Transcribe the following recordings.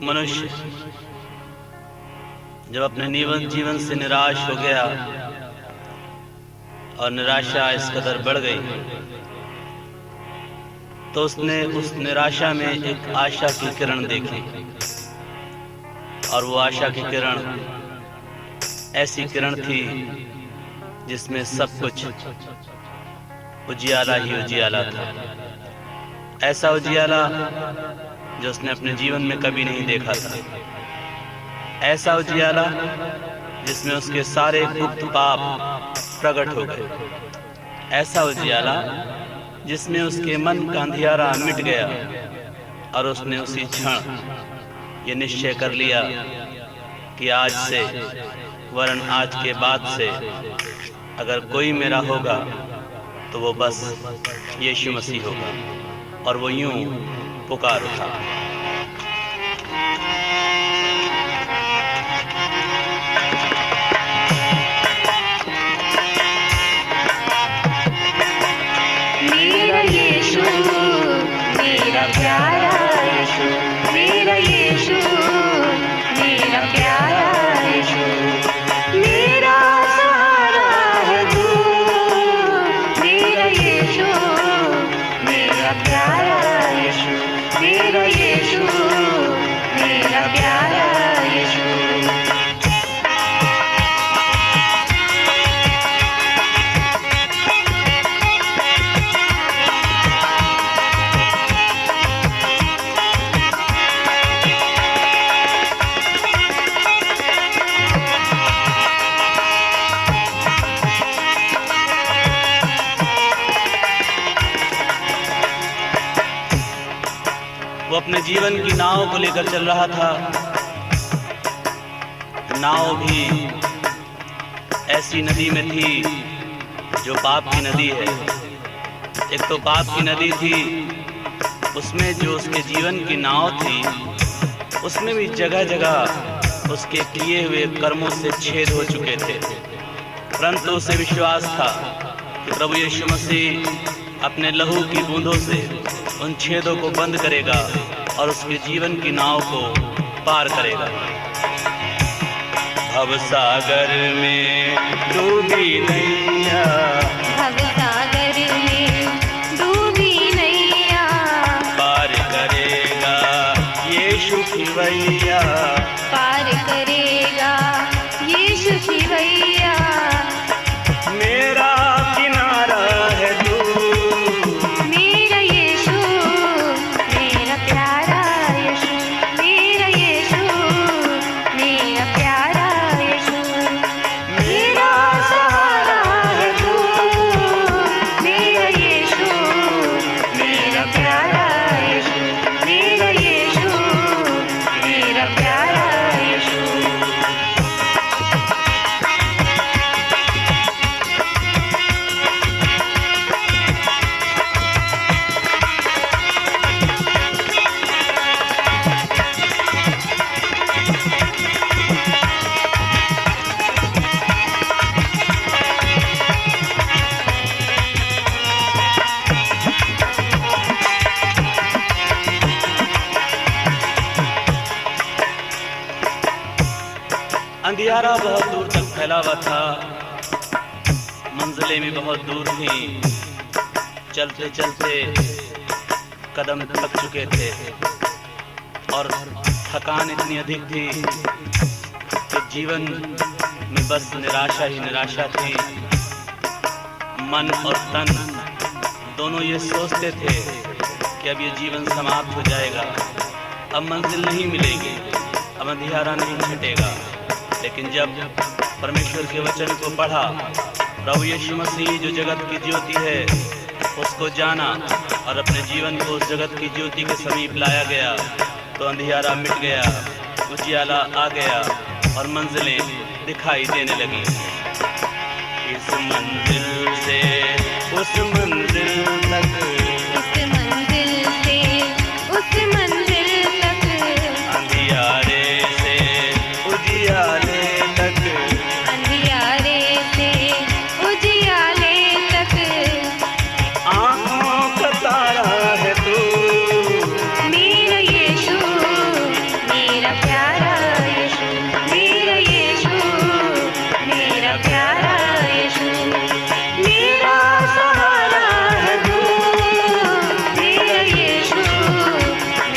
मनुष्य जब अपने जीवन से निराश हो गया और निराशा इस कदर बढ़ गई तो उसने उस निराशा में एक आशा की किरण देखी। और वो आशा की किरण ऐसी किरण थी जिसमें सब कुछ उजियाला ही उजियाला था। ऐसा उजियाला जो उसने अपने जीवन में कभी नहीं देखा था। ऐसा उजियाला जिसमें उसके सारे गुप्त पाप प्रकट हो गए। ऐसा उजियाला जिसमें उसके मन का अंधियारा मिट गया और उसने उसी क्षण ये निश्चय कर लिया कि आज से वरन आज के बाद से अगर कोई मेरा होगा तो वो बस यीशु मसीह होगा। और वो यूं पुकार उठा, मेरा यीशु मेरा प्यारा यीशु, मेरा यीशु मेरा प्यारा यीशु, मेरा सहारा है तू। मेरा यीशु मेरा प्यारा यीशु, मेरा यीशु मेरा प्यारा यीशु। वो अपने जीवन की नाव को लेकर चल रहा था। नाव भी ऐसी नदी में थी जो पाप की नदी है। एक तो पाप की नदी थी, उसमें जो उसके जीवन की नाव थी उसमें भी जगह जगह उसके किए हुए कर्मों से छेद हो चुके थे। परंतु उसे विश्वास था कि प्रभु यीशु मसीह अपने लहू की बूंदों से उन छेदों को बंद करेगा और उसके जीवन की नाव को पार करेगा। भव सागर में डूबी नैया, भव सागर में डूबी नैया, पार करेगा यीशु खिवैया, पार करेगा यीशु खिवैया। मेरा किनारा है तू। मेरा यीशु मेरा प्यारा यीशु, मेरा यीशु मेरा प्यारा यीशु, मेरा सहारा है तू। मेरा यीशु मेरा प्यारा यीशु, मेरा यीशु मेरा प्यारा यीशु। अंधियारा बहुत दूर तक फैला हुआ था, मंजिलें भी बहुत दूर थीं। चलते चलते कदम थक चुके थे और थकान इतनी अधिक थी कि जीवन में बस निराशा ही निराशा थी। मन और तन दोनों ये सोचते थे कि अब ये जीवन समाप्त हो जाएगा, अब मंजिल नहीं मिलेगी, अब अंधियारा नहीं छटेगा। लेकिन जब परमेश्वर के वचन को पढ़ा, प्रभु यीशु मसीह जो जगत की ज्योति है उसको जाना और अपने जीवन को उस जगत की ज्योति के समीप लाया गया, तो अंधियारा मिट गया, उजियाला आ गया और मंजिलें दिखाई देने लगी। इस मंजिल से उस मंजिल तक, इस मंजिल से उस मंजिल तक, अंधियारे से उजियाले तक, अंधियारे से उजियाले तक। आँखों का तारा है तू। मेरा यीशु मेरा प्यारा यीशु, मेरा यीशु, मेरा प्यारा यीशु, मेरा सहारा है तू, मेरा यीशु,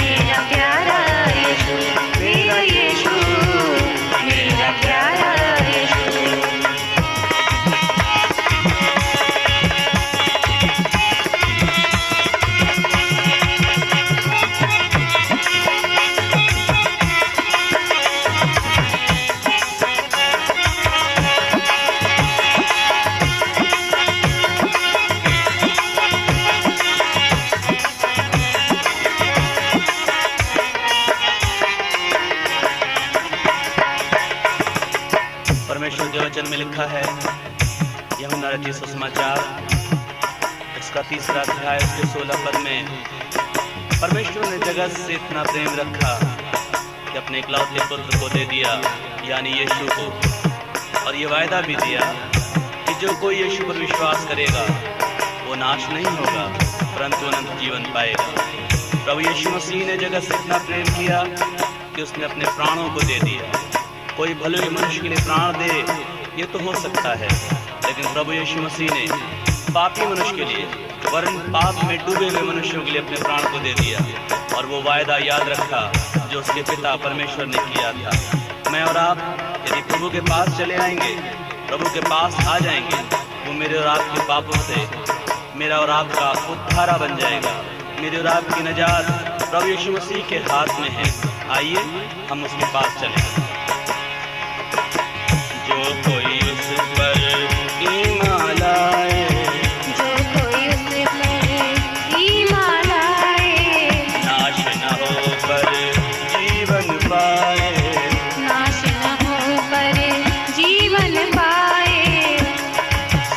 मेरा प्यारा यीशु, मेरा यीशु, मेरा प्यारा यीशु। परमेश्वर के वचन में लिखा है, यूहन्ना रचित सुसमाचार इसका 3रा अध्याय उसके 16 पद में, परमेश्वर ने जगत से इतना प्रेम रखा कि अपने इकलौते पुत्र को दे दिया, यानी यीशु को, और ये वायदा भी दिया कि जो कोई यीशु पर विश्वास करेगा वो नाश नहीं होगा परंतु अनंत जीवन पाएगा। प्रभु यीशु मसीह ने जगत से इतना प्रेम किया कि उसने अपने प्राणों को दे दिया। कोई भले मनुष्य के लिए प्राण दे ये तो हो सकता है, लेकिन प्रभु यीशु मसीह ने पापी मनुष्य के लिए, वरन पाप में डूबे हुए मनुष्यों के लिए अपने प्राण को दे दिया, और वो वायदा याद रखा जो उसके पिता परमेश्वर ने किया था। मैं और आप यदि प्रभु के पास चले आएंगे, प्रभु के पास आ जाएंगे, वो मेरे और आपके पापों से मेरा और आपका उद्धारा बन जाएगा। मेरे और आपकी नजात प्रभु यीशु मसीह के हाथ में है। आइए हम उसके पास चलें। जो कोई उस पर ईमान लाए, जो कोई उस पर ईमान लाए, नाश न होकर जीवन पाए, नाश न होकर जीवन पाए।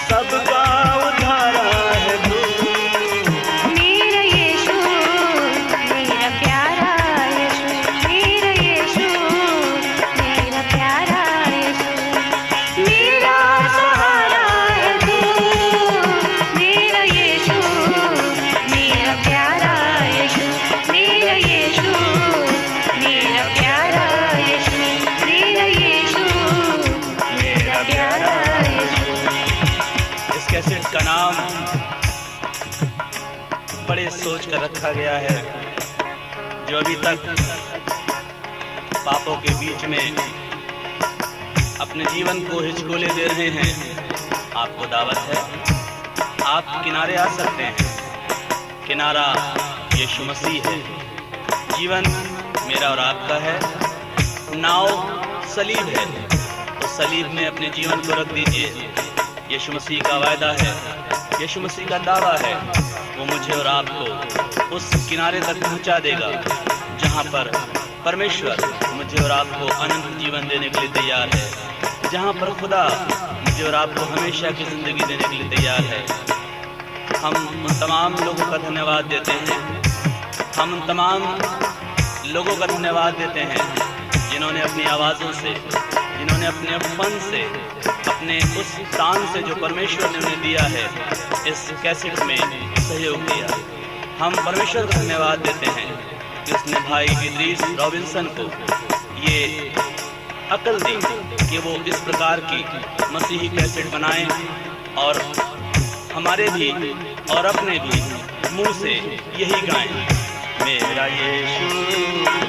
सबका उद्धारा है तू, मेरा यीशु, मेरा प्यारा यीशु, मेरा यीशु, मेरा प्यारा यीशु, मेरा सहारा है तू, मेरा यीशु, मेरा प्यारा यीशु, मेरा यीशु, मेरा प्यारा यीशु, मेरा यीशु, मेरा प्यारा यीशु। इस कैसेट का नाम बड़े सोच कर रखा गया है। जो अभी तक पापों के बीच में अपने जीवन को हिचकोले दे रहे हैं, आपको दावत है, आप किनारे आ सकते हैं। किनारा यीशु मसीह है। जीवन मेरा और आपका है, नाव सलीब है, तो सलीब में अपने जीवन को रख दीजिए। यीशु मसीह का वायदा है, यीशु मसीह का दावा है, वो मुझे और आपको उस किनारे तक पहुंचा देगा जहां पर परमेश्वर मुझे और आपको अनंत जीवन देने के लिए तैयार है, जहां पर खुदा मुझे और आपको हमेशा की जिंदगी देने के लिए तैयार है। हम उन तमाम लोगों का धन्यवाद देते हैं, हम उन तमाम लोगों का धन्यवाद देते हैं जिन्होंने अपनी आवाज़ों से, जिन्होंने अपने फन से, अपने उस दान से जो परमेश्वर ने उन्हें दिया है, इस कैसेट में सहयोग दिया। हम परमेश्वर का धन्यवाद देते हैं कि उसने भाई इद्रीस रॉबिन्सन को ये अकल दी कि वो इस प्रकार की मसीही कैसेट बनाएं और हमारे भी और अपने भी मुंह से यही गाएं, मेरा यीशु